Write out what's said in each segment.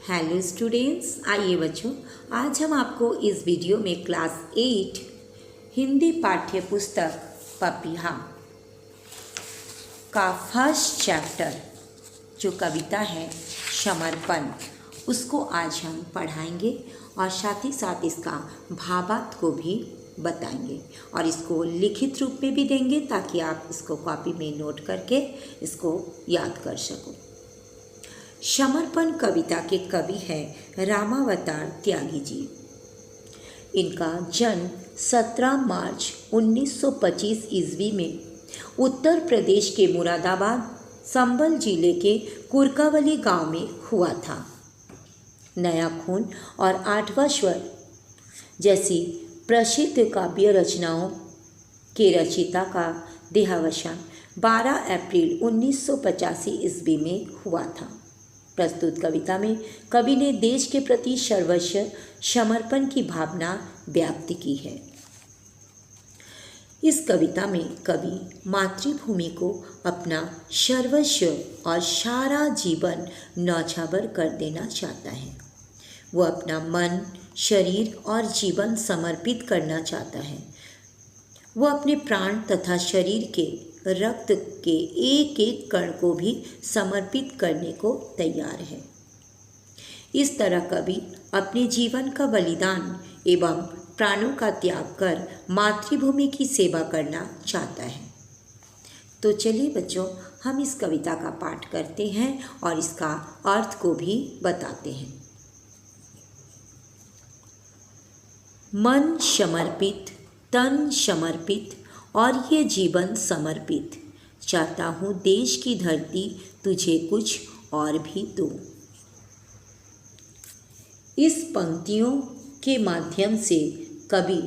Hello students, आइए बच्चों, आज हम आपको इस वीडियो में क्लास 8 हिंदी पाठ्य पुस्तक पपीहा का फर्स्ट चैप्टर जो कविता है समर्पण, उसको आज हम पढ़ाएंगे और साथ ही साथ इसका भावार्थ को भी बताएंगे और इसको लिखित रूप में भी देंगे ताकि आप इसको कॉपी में नोट करके इसको याद कर सको। समर्पण कविता के कवि हैं रामावतार त्यागी जी। इनका जन्म 17 मार्च 1925 ईस्वी में उत्तर प्रदेश के मुरादाबाद संभल जिले के कुरकावली गांव में हुआ था। नया खून और आठवां स्वर जैसी प्रसिद्ध काव्य रचनाओं के रचयिता का देहावसान 12 अप्रैल 1985 ईस्वी में हुआ था। प्रस्तुत कविता में कवि ने देश के प्रति सर्वस्व समर्पण की भावना व्यक्त की है। इस कविता में कवि मातृभूमि को अपना सर्वस्व और सारा जीवन न्यौछावर कर देना चाहता है। वो अपना मन, शरीर और जीवन समर्पित करना चाहता है। वो अपने प्राण तथा शरीर के रक्त के एक एक कण को भी समर्पित करने को तैयार है। इस तरह कवि अपने जीवन का बलिदान एवं प्राणों का त्याग कर मातृभूमि की सेवा करना चाहता है। तो चलिए बच्चों, हम इस कविता का पाठ करते हैं और इसका अर्थ को भी बताते हैं। मन समर्पित, तन समर्पित और ये जीवन समर्पित, चाहता हूँ देश की धरती तुझे कुछ और भी दो। इस पंक्तियों के माध्यम से कवि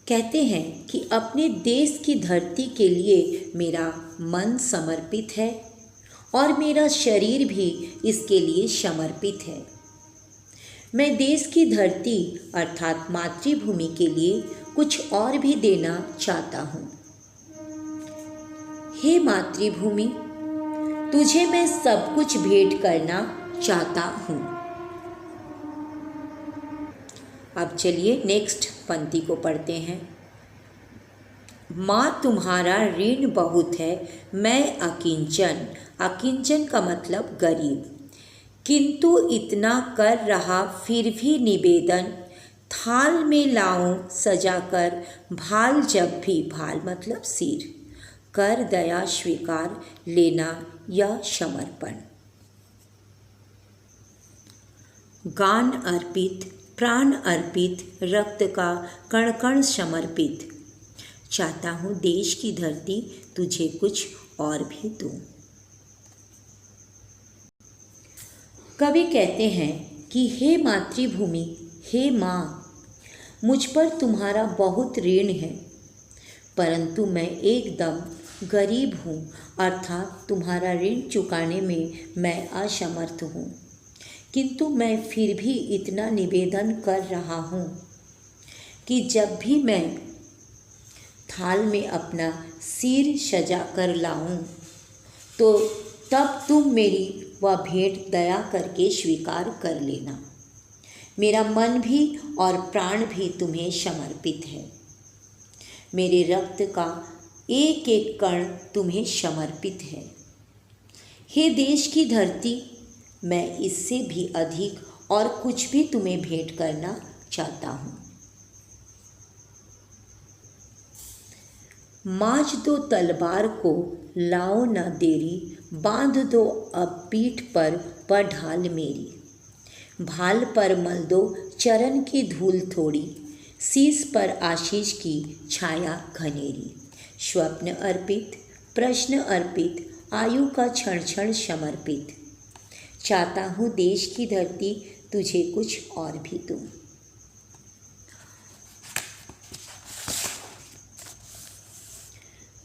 कहते हैं कि अपने देश की धरती के लिए मेरा मन समर्पित है और मेरा शरीर भी इसके लिए समर्पित है। मैं देश की धरती अर्थात मातृभूमि के लिए कुछ और भी देना चाहता हूँ। हे मातृभूमि, तुझे मैं सब कुछ भेंट करना चाहता हूँ। अब चलिए नेक्स्ट पंक्ति को पढ़ते हैं। माँ तुम्हारा ऋण बहुत है, मैं अकिंचन। अकिंचन का मतलब गरीब, किंतु इतना कर रहा फिर भी निवेदन, थाल में लाऊं सजाकर भाल जब भी, भाल मतलब सिर, कर दया स्वीकार लेना यह समर्पण। गान अर्पित, प्राण अर्पित, रक्त का कण कण समर्पित, चाहता हूँ देश की धरती तुझे कुछ और भी दूं। कवि कहते हैं कि हे मातृभूमि, हे माँ, मुझ पर तुम्हारा बहुत ऋण है, परंतु मैं एकदम गरीब हूँ, अर्थात तुम्हारा ऋण चुकाने में मैं असमर्थ हूँ। किंतु मैं फिर भी इतना निवेदन कर रहा हूँ कि जब भी मैं थाल में अपना सिर सजा कर लाऊं, तो तब तुम मेरी वह भेंट दया करके स्वीकार कर लेना। मेरा मन भी और प्राण भी तुम्हें समर्पित है। मेरे रक्त का एक एक कण तुम्हें समर्पित है। हे देश की धरती, मैं इससे भी अधिक और कुछ भी तुम्हें भेंट करना चाहता हूँ। माँज दो तलवार को, लाओ न देरी, बांध दो अब पीठ पर ढाल मेरी। भाल पर मल दो चरण की धूल थोड़ी, शीश पर आशीष की छाया घनेरी। स्वप्न अर्पित, प्रश्न अर्पित, आयु का क्षण क्षण समर्पित, चाहता हूँ देश की धरती तुझे कुछ और भी दूं।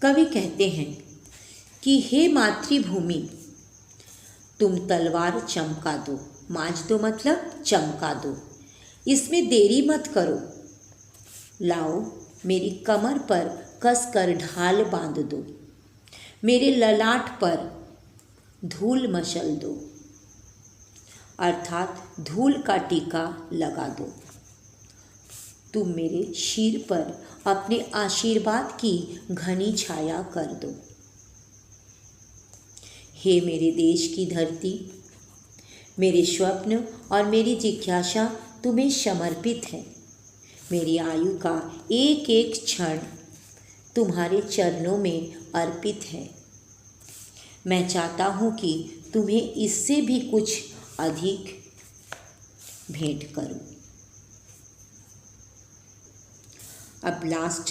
कवि कहते हैं कि हे मातृभूमि, तुम तलवार चमका दो। माँज दो मतलब चमका दो, इसमें देरी मत करो। लाओ मेरी कमर पर कसकर ढाल बांध दो, मेरे ललाट पर धूल मचल दो। अर्थात धूल का टीका लगा दो। तुम मेरे सिर पर अपने आशीर्वाद की घनी छाया कर दो। हे मेरे देश की धरती, मेरे स्वप्न और मेरी जिज्ञासा तुम्हें समर्पित है। मेरी आयु का एक एक क्षण तुम्हारे चरणों में अर्पित है। मैं चाहता हूँ कि तुम्हें इससे भी कुछ अधिक भेंट करूँ। अब लास्ट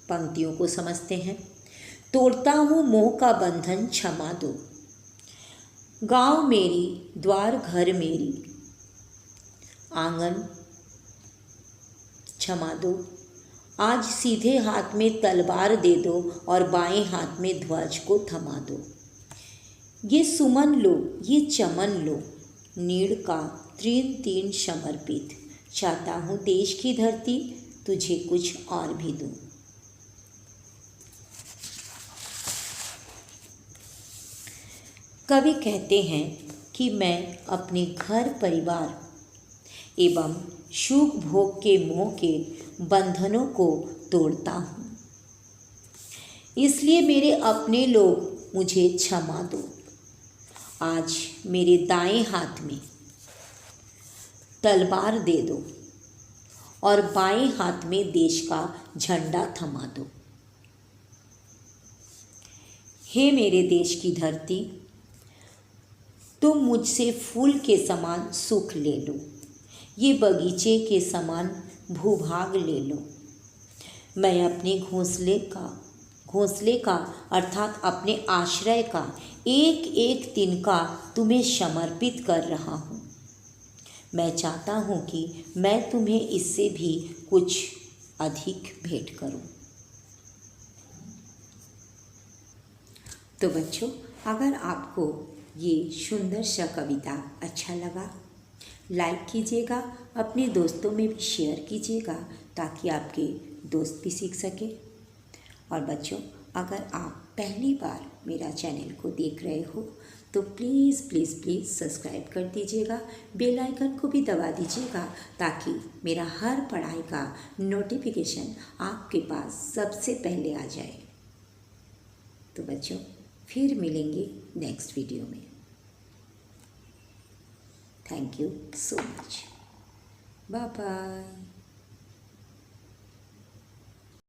पंक्तियों को समझते हैं। तोड़ता हूँ मोह का बंधन, क्षमा दो। गाँव मेरी, द्वार घर मेरी, आंगन क्षमा दो। आज सीधे हाथ में तलवार दे दो और बाएं हाथ में ध्वज को थमा दो। ये सुमन लो, ये चमन लो, नीड़ का तीन तीन समर्पित। चाहता हूँ देश की धरती तुझे कुछ और भी दूँ। कवि कहते हैं कि मैं अपने घर परिवार एवं सुख भोग के मोह के बंधनों को तोड़ता हूँ, इसलिए मेरे अपने लोग मुझे क्षमा दो। आज मेरे दाएं हाथ में तलवार दे दो और बाएं हाथ में देश का झंडा थमा दो। हे मेरे देश की धरती, तुम मुझसे फूल के समान सुख ले लो, ये बगीचे के समान भूभाग ले लो। मैं अपने घोंसले का अर्थात अपने आश्रय का एक एक तिनका तुम्हें समर्पित कर रहा हूँ। मैं चाहता हूँ कि मैं तुम्हें इससे भी कुछ अधिक भेंट करूँ। तो बच्चों, अगर आपको ये सुंदर सा कविता अच्छा लगा, लाइक कीजिएगा, अपने दोस्तों में भी शेयर कीजिएगा ताकि आपके दोस्त भी सीख सके। और बच्चों, अगर आप पहली बार मेरा चैनल को देख रहे हो तो प्लीज़ प्लीज़ प्लीज़ सब्सक्राइब कर दीजिएगा, बेल आइकन को भी दबा दीजिएगा ताकि मेरा हर पढ़ाई का नोटिफिकेशन आपके पास सबसे पहले आ जाए। तो बच्चों, फिर मिलेंगे नेक्स्ट वीडियो में। Thank you so much. Bye bye.